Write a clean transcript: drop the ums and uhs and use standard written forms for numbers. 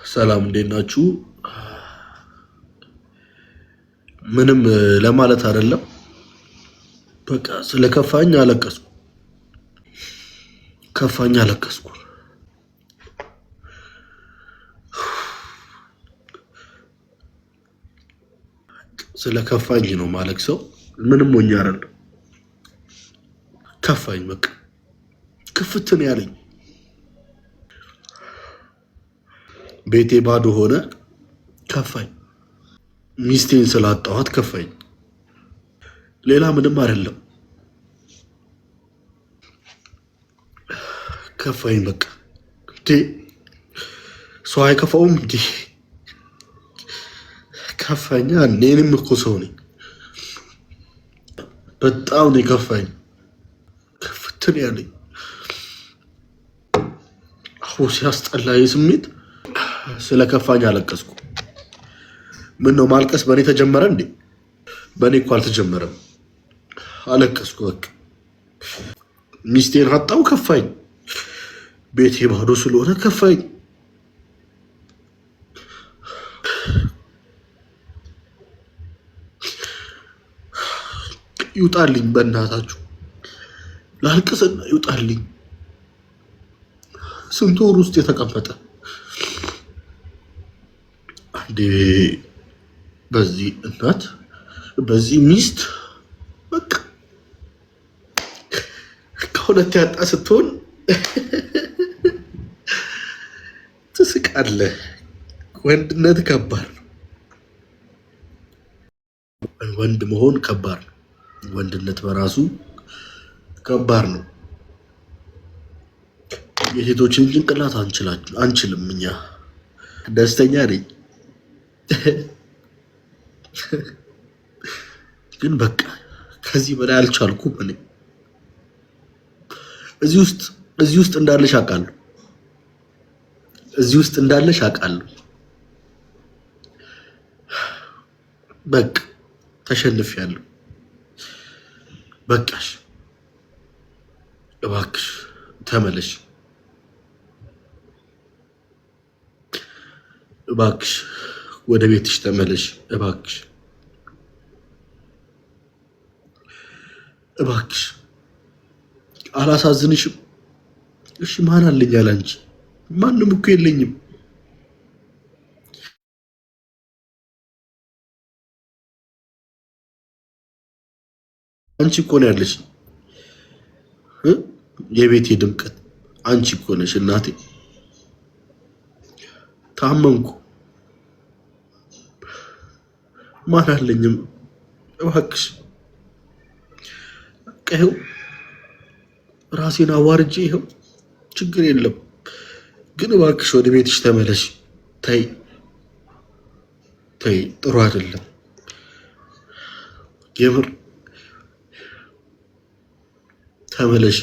ሰላም እንዴት ናችሁ? ምንም ለማለት አይደለም። በቃ ስለከፋኝ አለቀስኩ። ከፋኝ አለቀስኩ። ስለከፋኝ ነው ማለቅሰው። ምንም ሞኝ አይደለም። ከፋኝ በቃ ክፍትን ያለኝ ቤቴ ባዶ ሆነ። ከፋኝ። ሚስቴን ስላጣኋት ከፋኝ። ሌላ ምንም አይደለም። ከፋኝ በቃ እንዴ ሰው አይከፋውም እንዴ? ከፋኛ። እኔንም እኮ ሰው ነኝ። በጣም ነው የከፋኝ። ክፍትን ያለኝ አሁ ሲያስጠላ ስሜት። ስለከፋኝ አለቀስኩ። ምን ነው ማልቀስ በእኔ ተጀመረ እንዴ? በእኔ እኮ አልተጀመረም። አለቀስኩ በቃ። ሚስቴን አጣው ከፋኝ። ቤቴ ባዶ ስለሆነ ከፋኝ። ይውጣልኝ በእናታችሁ፣ ላልቅስና ይውጣልኝ። ስንት ወር ውስጥ የተቀመጠ አንዴ በዚህ እናት በዚህ ሚስት በቃ ከሁለት ያጣ ስትሆን ትስቃለህ። ወንድነት ከባድ ነው። ወንድ መሆን ከባድ ነው። ወንድነት በራሱ ከባድ ነው። የሴቶችን ጭንቅላት አንችልም እኛ። ደስተኛ ነኝ ግን በቃ ከዚህ በላይ አልቻልኩም። እኔ እዚህ ውስጥ እንዳለሽ አውቃለሁ። እዚህ ውስጥ እንዳለሽ አውቃለሁ። በቃ ተሸንፌያለሁ። በቃሽ፣ እባክሽ ተመለሽ። እባክሽ ወደ ቤትሽ ተመለሽ። እባክሽ እባክሽ፣ አላሳዝንሽም? እሺ ማን አለኝ ያለ አንቺ? ማንም እኮ የለኝም። አንቺ እኮ ነው ያለሽ፣ የቤቴ ድምቀት አንቺ እኮ ነሽ እናቴ። ታመምኩ፣ ማን አለኝም? እባክሽ ይኸው ራሴን አዋርጄ ይኸው ችግር የለም ግን እባክሽ ወደ ቤትሽ ተመለሽ። ተይ ተይ፣ ጥሩ አይደለም የምር ተመለሽ።